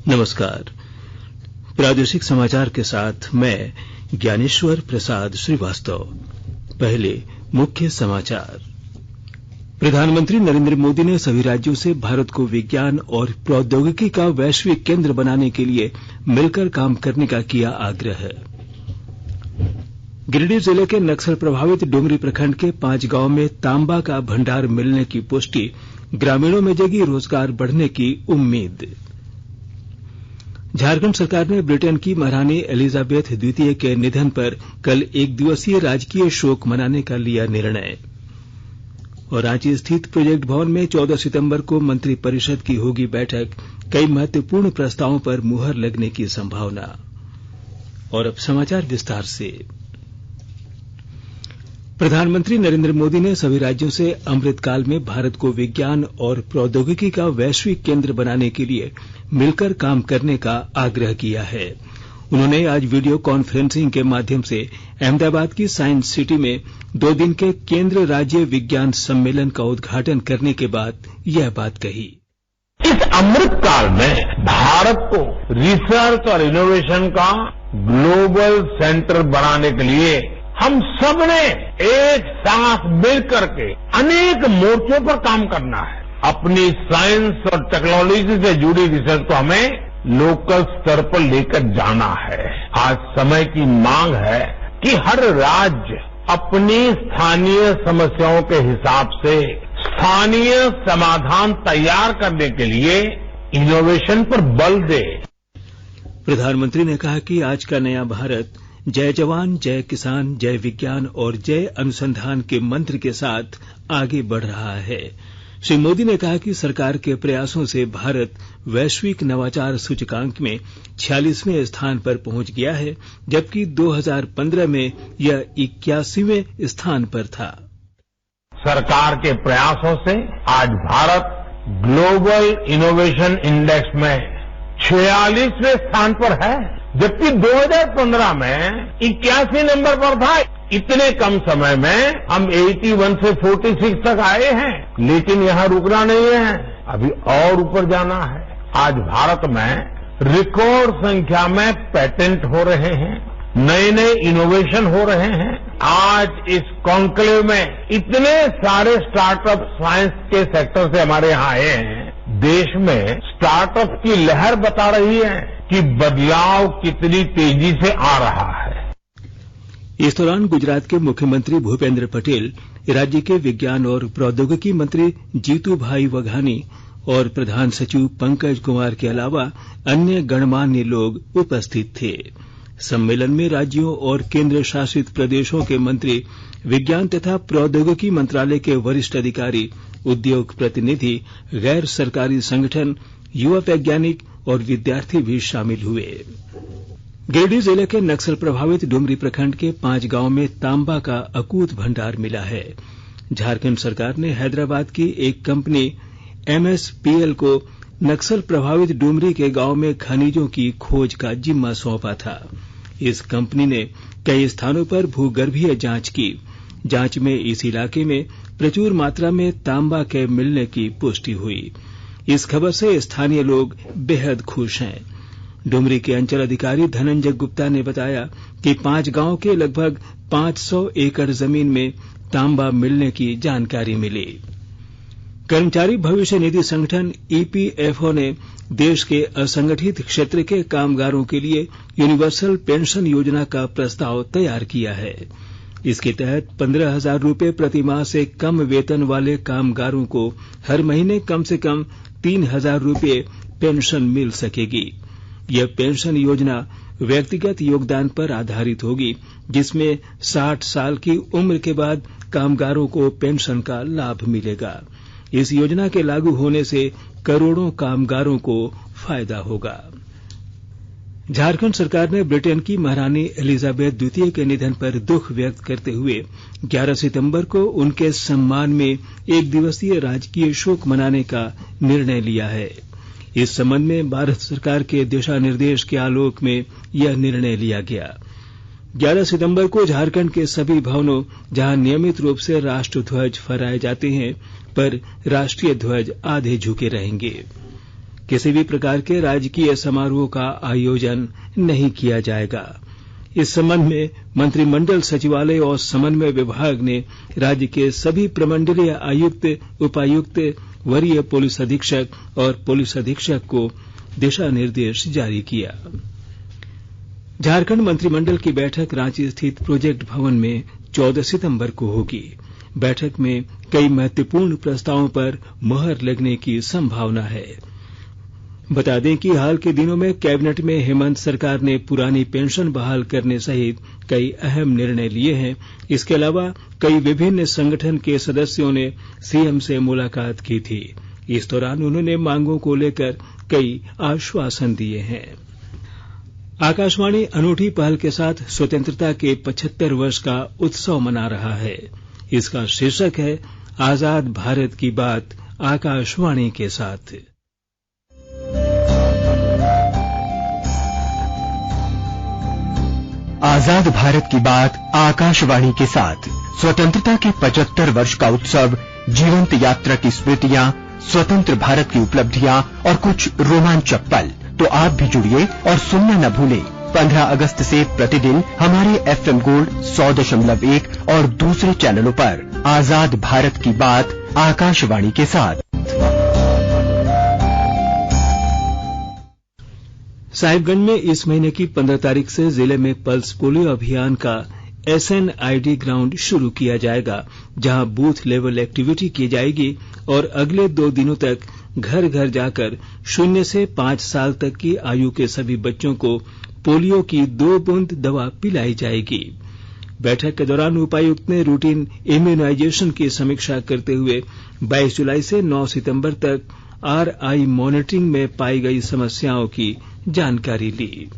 नमस्कार। प्रादेशिक समाचार के साथ मैं ज्ञानेश्वर प्रसाद श्रीवास्तव। पहले मुख्य समाचार। प्रधानमंत्री नरेंद्र मोदी ने सभी राज्यों से भारत को विज्ञान और प्रौद्योगिकी का वैश्विक केंद्र बनाने के लिए मिलकर काम करने का किया आग्रह। गिरिडीह जिले के नक्सल प्रभावित डुमरी प्रखंड के 5 गांव में तांबा का भंडार मिलने की पुष्टि, ग्रामीणों में जगी रोजगार बढ़ने की उम्मीद। झारखंड सरकार ने ब्रिटेन की महारानी एलिजाबेथ द्वितीय के निधन पर कल 1 दिवसीय राजकीय शोक मनाने का लिया निर्णय। और रांची स्थित प्रोजेक्ट भवन में 14 सितंबर को मंत्रिपरिषद की होगी बैठक, कई महत्वपूर्ण प्रस्तावों पर मुहर लगने की संभावना। और अब समाचार विस्तार से। प्रधानमंत्री नरेंद्र मोदी ने सभी राज्यों से अमृतकाल में भारत को विज्ञान और प्रौद्योगिकी का वैश्विक केंद्र बनाने के लिए मिलकर काम करने का आग्रह किया है। उन्होंने आज वीडियो कॉन्फ्रेंसिंग के माध्यम से अहमदाबाद की साइंस सिटी में 2 दिन के केंद्र राज्य विज्ञान सम्मेलन का उद्घाटन करने के बाद यह बात कही। इस अमृतकाल में भारत को रिसर्च और इनोवेशन का ग्लोबल सेंटर बनाने के लिए हम सबने एक साथ मिलकर के अनेक मोर्चों पर काम करना है। अपनी साइंस और टेक्नोलॉजी से जुड़ी रिसर्च को हमें लोकल स्तर पर लेकर जाना है। आज समय की मांग है कि हर राज्य अपनी स्थानीय समस्याओं के हिसाब से स्थानीय समाधान तैयार करने के लिए इनोवेशन पर बल दे। प्रधानमंत्री ने कहा कि आज का नया भारत जय जवान, जय किसान, जय विज्ञान और जय अनुसंधान के मंत्र के साथ आगे बढ़ रहा है। श्री मोदी ने कहा कि सरकार के प्रयासों से भारत वैश्विक नवाचार सूचकांक में 46वें स्थान पर पहुंच गया है, जबकि 2015 में यह 81वें स्थान पर था। सरकार के प्रयासों से आज भारत ग्लोबल इनोवेशन इंडेक्स में 46वें स्थान पर है, जबकि 2015 में 81 नंबर पर था। इतने कम समय में हम 81 से 46 तक आए हैं, लेकिन यहां रुकना नहीं है, अभी और ऊपर जाना है। आज भारत में रिकॉर्ड संख्या में पेटेंट हो रहे हैं, नए नए इनोवेशन हो रहे हैं। आज इस कॉन्क्लेव में इतने सारे स्टार्टअप साइंस के सेक्टर से हमारे यहां आए हैं। देश में स्टार्टअप की लहर बता रही है कि बदलाव कितनी तेजी से आ रहा है। इस दौरान गुजरात के मुख्यमंत्री भूपेंद्र पटेल, राज्य के विज्ञान और प्रौद्योगिकी मंत्री जीतूभाई वघानी और प्रधान सचिव पंकज कुमार के अलावा अन्य गणमान्य लोग उपस्थित थे। सम्मेलन में राज्यों और केंद्र शासित प्रदेशों के मंत्री, विज्ञान तथा प्रौद्योगिकी मंत्रालय के वरिष्ठ अधिकारी, उद्योग प्रतिनिधि, गैर सरकारी संगठन, युवा वैज्ञानिक और विद्यार्थी भी शामिल हुए। गिरिडीह जिले के नक्सल प्रभावित डुमरी प्रखंड के 5 गांव में तांबा का अकूत भंडार मिला है। झारखंड सरकार ने हैदराबाद की एक कंपनी MSPL को नक्सल प्रभावित डुमरी के गांव में खनिजों की खोज का जिम्मा सौंपा था। इस कंपनी ने कई स्थानों पर भूगर्भीय जांच की। जांच में इस इलाके में प्रचुर मात्रा में तांबा के मिलने की पुष्टि हुई। इस खबर से स्थानीय लोग बेहद खुश हैं। डुमरी के अंचल अधिकारी धनंजय गुप्ता ने बताया कि 5 गांव के लगभग 500 एकड़ जमीन में तांबा मिलने की जानकारी मिली। कर्मचारी भविष्य निधि संगठन EPFO ने देश के असंगठित क्षेत्र के कामगारों के लिए यूनिवर्सल पेंशन योजना का प्रस्ताव तैयार किया है। इसके तहत 15,000 रुपए प्रति माह से कम वेतन वाले कामगारों को हर महीने कम से कम 3,000 रुपए पेंशन मिल सकेगी। यह पेंशन योजना व्यक्तिगत योगदान पर आधारित होगी, जिसमें 60 साल की उम्र के बाद कामगारों को पेंशन का लाभ मिलेगा। इस योजना के लागू होने से करोड़ों कामगारों को फायदा होगा। झारखंड सरकार ने ब्रिटेन की महारानी एलिजाबेथ द्वितीय के निधन पर दुख व्यक्त करते हुए 11 सितंबर को उनके सम्मान में 1 दिवसीय राजकीय शोक मनाने का निर्णय लिया है। इस संबंध में भारत सरकार के दिशा निर्देश के आलोक में यह निर्णय लिया गया। 11 सितंबर को झारखंड के सभी भवनों, जहां नियमित रूप से राष्ट्र ध्वज फहराए जाते हैं, पर राष्ट्रीय ध्वज आधे झुके रहेंगे। किसी भी प्रकार के राजकीय समारोह का आयोजन नहीं किया जाएगा। इस संबंध में मंत्रिमंडल सचिवालय और समन्वय विभाग ने राज्य के सभी प्रमंडलीय आयुक्त, उपायुक्त, वरीय पुलिस अधीक्षक और पुलिस अधीक्षक को दिशा निर्देश जारी किया। झारखंड मंत्रिमंडल की बैठक रांची स्थित प्रोजेक्ट भवन में 14 सितंबर को होगी। बैठक में कई महत्वपूर्ण प्रस्तावों पर मुहर लगने की संभावना है। बता दें कि हाल के दिनों में कैबिनेट में हेमंत सरकार ने पुरानी पेंशन बहाल करने सहित कई अहम निर्णय लिए हैं। इसके अलावा कई विभिन्न संगठन के सदस्यों ने सीएम से मुलाकात की थी। इस दौरान उन्होंने मांगों को लेकर कई आश्वासन दिए हैं। आकाशवाणी अनूठी पहल के साथ स्वतंत्रता के 75 वर्ष का उत्सव मना रहा है। इसका शीर्षक है आजाद भारत की बात आकाशवाणी के साथ। आजाद भारत की बात आकाशवाणी के साथ स्वतंत्रता के 75 वर्ष का उत्सव, जीवंत यात्रा की स्मृतियां, स्वतंत्र भारत की उपलब्धियां और कुछ रोमांचक पल। तो आप भी जुड़िए और सुनना न भूलें। 15 अगस्त से प्रतिदिन हमारे एफएम गोल्ड 100.1 और दूसरे चैनलों पर आजाद भारत की बात आकाशवाणी के साथ। साहिबगंज में इस महीने की 15 तारीख से जिले में पल्स पोलियो अभियान का SNID ग्राउंड शुरू किया जाएगा, जहां बूथ लेवल एक्टिविटी की जाएगी और अगले 2 दिनों तक घर घर जाकर 0 से 5 साल तक की आयु के सभी बच्चों को पोलियो की 2 बूंद दवा पिलाई जाएगी। बैठक के दौरान उपायुक्त ने रूटीन इम्यूनाइजेशन की समीक्षा करते हुए 22 जुलाई से 9 सितंबर तक RI मॉनिटरिंग में पाई गई समस्याओं की जानकारी ली।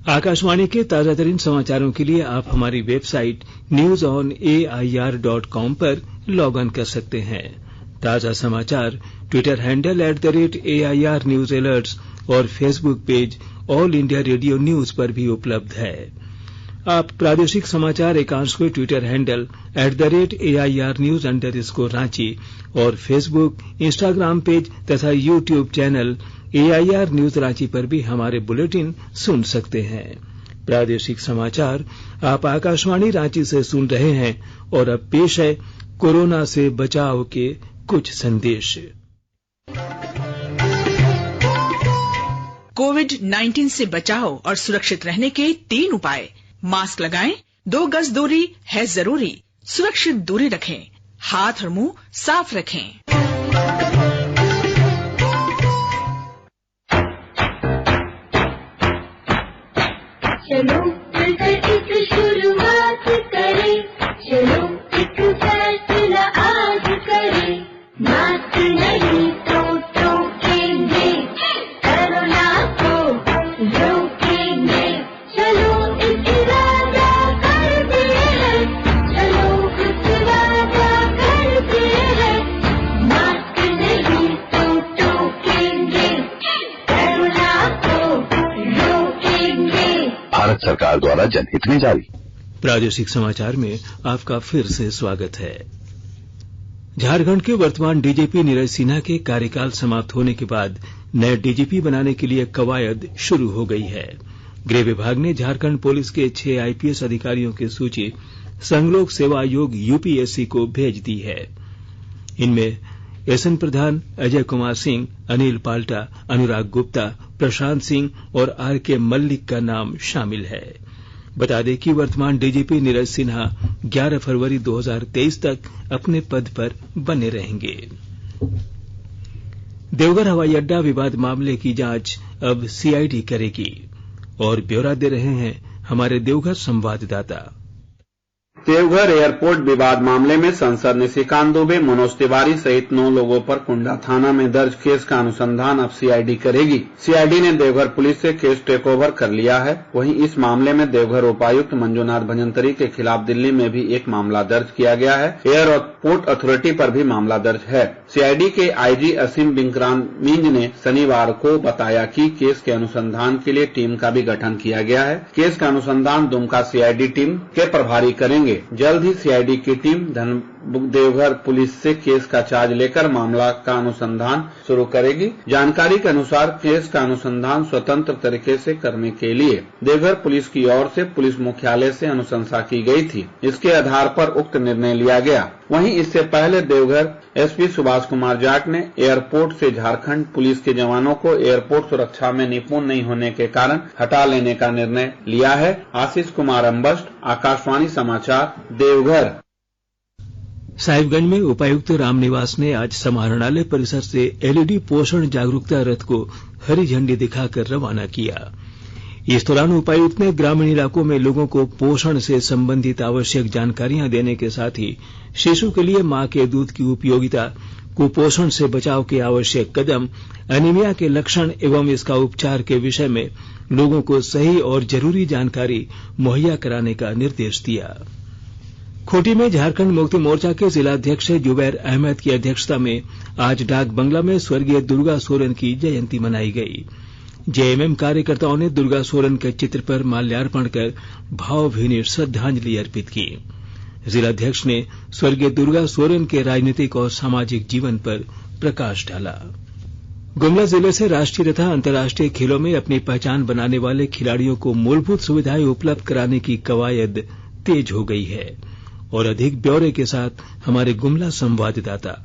आकाशवाणी के ताजा तरीन समाचारों के लिए आप हमारी वेबसाइट newsonair.com पर लॉग इन कर सकते हैं। ताजा समाचार Twitter handle @AIR news alerts और Facebook page All India Radio news पर भी उपलब्ध है। आप प्रादेशिक समाचार एकांश को ट्विटर हैंडल @AIR न्यूज _ और फेसबुक, इंस्टाग्राम पेज तथा YouTube channel AIR news Ranchi पर भी हमारे बुलेटिन सुन सकते हैं। प्रादेशिक समाचार आप आकाशवाणी रांची से सुन रहे हैं और अब पेश है कोरोना से बचाव के कुछ संदेश। कोविड-19 से बचाव और सुरक्षित रहने के 3 उपाय। मास्क लगाएं, 2 गज दूरी है जरूरी, सुरक्षित दूरी रखें, हाथ और मुंह साफ रखें। चलो मिलकर एक शुरुआत करें, चलो एक फैसला आज करें, मास्क नहीं तो टोकेंगे, कोरोना को रोकेंगे, चलो एक वादा करते हैं, चलो एक वादा करते हैं, मास्क नहीं तो टोकेंगे, कोरोना को रोकेंगे। भारत सरकार द्वारा जनहित में जारी। प्रादेशिक समाचार में आपका फिर से स्वागत है। झारखंड के वर्तमान डीजीपी नीरज सिन्हा के कार्यकाल समाप्त होने के बाद नए डीजीपी बनाने के लिए कवायद शुरू हो गई है। गृह विभाग ने झारखंड पुलिस के 6 आईपीएस अधिकारियों की सूची संघलोक सेवा आयोग यूपीएससी को भेज दी है। इनमें एसएन प्रधान, अजय कुमार सिंह, अनिल पाल्टा, अनुराग गुप्ता, प्रशांत सिंह और आरके मल्लिक का नाम शामिल है। बता दें कि वर्तमान डीजीपी नीरज सिन्हा 11 फरवरी 2023 तक अपने पद पर बने रहेंगे। देवघर हवाई अड्डा विवाद मामले की जांच अब सीआईडी करेगी और ब्यौरा दे रहे हैं हमारे देवघर संवाददाता। देवघर एयरपोर्ट विवाद मामले में सांसद निशिकांत दुबे, मनोज तिवारी सहित 9 लोगों पर कुंडा थाना में दर्ज केस का अनुसंधान अब सीआईडी करेगी। सीआईडी ने देवघर पुलिस से केस टेक ओवर कर लिया है। वहीं इस मामले में देवघर उपायुक्त मंजूनाथ भजंत्री के खिलाफ दिल्ली में भी एक मामला दर्ज किया गया है। एयरपोर्ट अथॉरिटी पर भी मामला दर्ज है। सीआईडी के आईजी असीम बिंक्रामीज ने शनिवार को बताया कि केस के अनुसंधान के लिए टीम का भी गठन किया गया है। केस का अनुसंधान दुमका सीआईडी टीम के प्रभारी करेंगे। जल्द ही सीआईडी की टीम देवघर पुलिस से केस का चार्ज लेकर मामला का अनुसंधान शुरू करेगी। जानकारी के अनुसार केस का अनुसंधान स्वतंत्र तरीके से करने के लिए देवघर पुलिस की ओर से पुलिस मुख्यालय से अनुशंसा की गई थी। इसके आधार पर उक्त निर्णय लिया गया। वहीं इससे पहले देवघर एसपी सुभाष कुमार जाट ने एयरपोर्ट से झारखंड पुलिस के जवानों को एयरपोर्ट सुरक्षा में निपुण नहीं होने के कारण हटा लेने का निर्णय लिया है। आशीष कुमार अम्बस्ट, आकाशवाणी समाचार, देवघर। साहिबगंज में उपायुक्त रामनिवास ने आज समाहरणालय परिसर से एलईडी पोषण जागरूकता रथ को हरी झंडी दिखाकर रवाना किया। इस दौरान उपायुक्त ने ग्रामीण इलाकों में लोगों को पोषण से संबंधित आवश्यक जानकारियां देने के साथ ही शिशु के लिए मां के दूध की उपयोगिता, कुपोषण से बचाव के आवश्यक कदम, एनीमिया के लक्षण एवं इसका उपचार के विषय में लोगों को सही और जरूरी जानकारी मुहैया कराने का निर्देश दिया। खूंटी में झारखंड मुक्ति मोर्चा के जिलाध्यक्ष जुबैर अहमद की अध्यक्षता में आज डाक बंगला में स्वर्गीय दुर्गा सोरेन की जयंती मनाई गई। जेएमएम कार्यकर्ताओं ने दुर्गा सोरेन के चित्र पर माल्यार्पण कर भावभीनी श्रद्धांजलि अर्पित की। जिलाध्यक्ष ने स्वर्गीय दुर्गा सोरेन के राजनीतिक और सामाजिक जीवन पर प्रकाश डाला। गुमला जिले से राष्ट्रीय तथा अंतर्राष्ट्रीय खेलों में अपनी पहचान बनाने वाले खिलाड़ियों को मूलभूत सुविधाएं उपलब्ध कराने की कवायद तेज हो गई है। और अधिक ब्यौरे के साथ हमारे गुमला संवाददाता।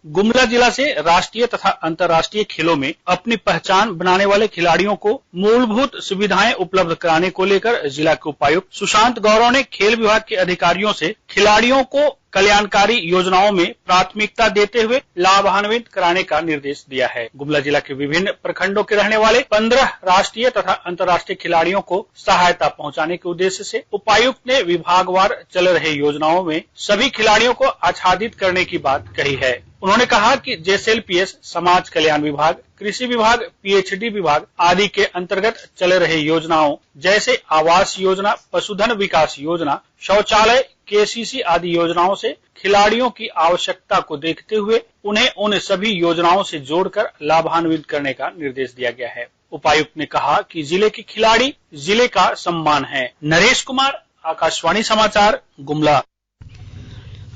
गुमला जिला से राष्ट्रीय तथा अंतर्राष्ट्रीय खेलों में अपनी पहचान बनाने वाले खिलाड़ियों को मूलभूत सुविधाएं उपलब्ध कराने को लेकर जिला के उपायुक्त सुशांत गौरव ने खेल विभाग के अधिकारियों से खिलाड़ियों को कल्याणकारी योजनाओं में प्राथमिकता देते हुए लाभान्वित कराने का निर्देश दिया है। गुमला जिला के विभिन्न प्रखंडों के रहने वाले 15 राष्ट्रीय तथा अंतर्राष्ट्रीय खिलाड़ियों को सहायता पहुंचाने के उद्देश्य से उपायुक्त ने विभागवार चल रहे योजनाओं में सभी खिलाड़ियों को आच्छादित करने की बात कही है। उन्होंने कहा कि जेएसएलपीएस, समाज कल्याण विभाग, कृषि विभाग, पीएचडी विभाग आदि के अंतर्गत चल रहे योजनाओं जैसे आवास योजना, पशुधन विकास योजना, शौचालय, केसीसी आदि योजनाओं से खिलाड़ियों की आवश्यकता को देखते हुए उन्हें उन सभी योजनाओं से जोड़कर लाभान्वित करने का निर्देश दिया गया है। उपायुक्त ने कहा कि जिले के खिलाड़ी जिले का सम्मान है। नरेश कुमार, आकाशवाणी समाचार, गुमला।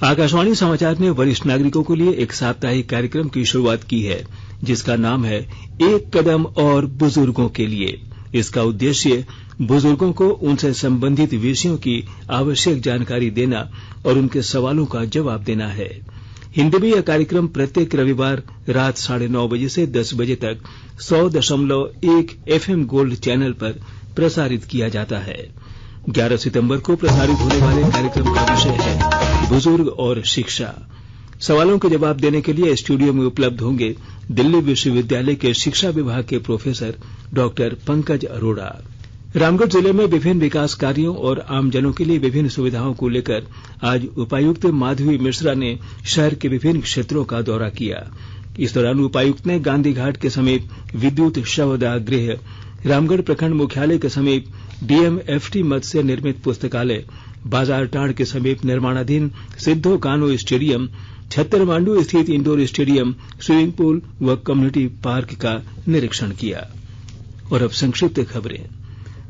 आकाशवाणी समाचार ने वरिष्ठ नागरिकों के लिए एक साप्ताहिक कार्यक्रम की शुरुआत की है जिसका नाम है एक कदम और बुजुर्गों के लिए। इसका उद्देश्य बुजुर्गों को उनसे संबंधित विषयों की आवश्यक जानकारी देना और उनके सवालों का जवाब देना है। हिंदी में यह कार्यक्रम प्रत्येक रविवार रात 9:30 बजे से 10 बजे तक 100.1 FM गोल्ड चैनल पर प्रसारित किया जाता है। 11 सितंबर को प्रसारित होने वाले कार्यक्रम का विषय है बुजुर्ग और शिक्षा। सवालों के जवाब देने के लिए स्टूडियो में उपलब्ध होंगे दिल्ली विश्वविद्यालय के शिक्षा विभाग के प्रोफेसर डॉक्टर पंकज अरोड़ा। रामगढ़ जिले में विभिन्न विकास कार्यों और आमजनों के लिए विभिन्न सुविधाओं को लेकर आज उपायुक्त माधवी मिश्रा ने शहर के विभिन्न क्षेत्रों का दौरा किया। इस दौरान उपायुक्त ने गांधी घाट के समीप विद्युत शवदाह गृह, रामगढ़ प्रखंड मुख्यालय के समीप डीएमएफटी मद से निर्मित पुस्तकालय, बाजार टांड़ के समीप निर्माणाधीन सिद्धो कान्हो स्टेडियम, छत्तरमांडू स्थित इंडोर स्टेडियम, स्विमिंग पूल व कम्युनिटी पार्क का निरीक्षण किया। और अब संक्षिप्त खबरें।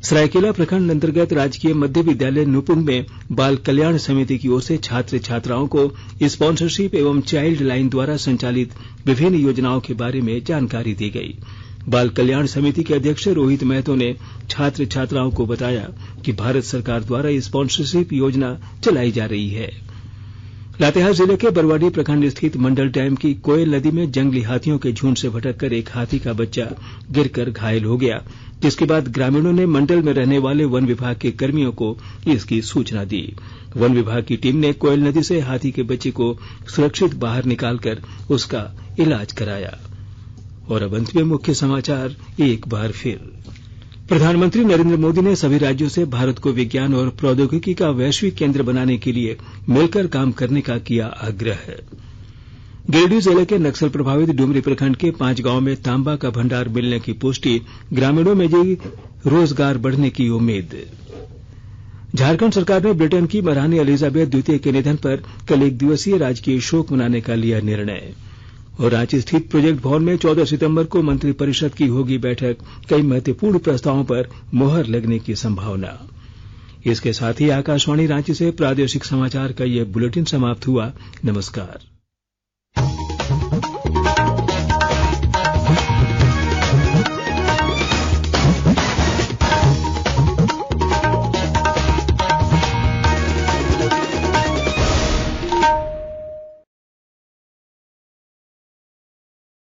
सरायकेला प्रखंड अंतर्गत राजकीय मध्य विद्यालय नुपुंग में बाल कल्याण समिति की ओर से छात्र छात्राओं को स्पॉन्सरशिप एवं चाइल्ड लाइन द्वारा संचालित विभिन्न योजनाओं के बारे में जानकारी दी गई। बाल कल्याण समिति के अध्यक्ष रोहित महतो ने छात्र छात्राओं को बताया कि भारत सरकार द्वारा स्पॉन्सरशिप योजना चलाई जा रही है। लातेहार जिले के बरवाडी प्रखंड स्थित मंडल डैम की कोयल नदी में जंगली हाथियों के झुंड से भटककर एक हाथी का बच्चा गिरकर घायल हो गया, जिसके बाद ग्रामीणों ने मंडल में रहने वाले वन विभाग के कर्मियों को इसकी सूचना दी। वन विभाग की टीम ने कोयल नदी से हाथी के बच्चे को सुरक्षित बाहर निकालकर उसका इलाज कराया। और अब अंत में मुख्य समाचार एक बार फिर। प्रधानमंत्री नरेंद्र मोदी ने सभी राज्यों से भारत को विज्ञान और प्रौद्योगिकी का वैश्विक केंद्र बनाने के लिए मिलकर काम करने का किया आग्रह। गिरिडीह जिले के नक्सल प्रभावित डुमरी प्रखंड के 5 गांवों में तांबा का भंडार मिलने की पुष्टि, ग्रामीणों में जगी रोजगार बढ़ने की उम्मीद। झारखंड सरकार ने ब्रिटेन की महारानी एलिजाबेथ द्वितीय के निधन पर कल 1 दिवसीय राजकीय शोक मनाने का लिया निर्णय। और रांची स्थित प्रोजेक्ट भवन में 14 सितंबर को मंत्रिपरिषद की होगी बैठक, कई महत्वपूर्ण प्रस्तावों पर मुहर लगने की संभावना। इसके साथ ही आकाशवाणी रांची से प्रादेशिक समाचार का ये बुलेटिन समाप्त हुआ। नमस्कार।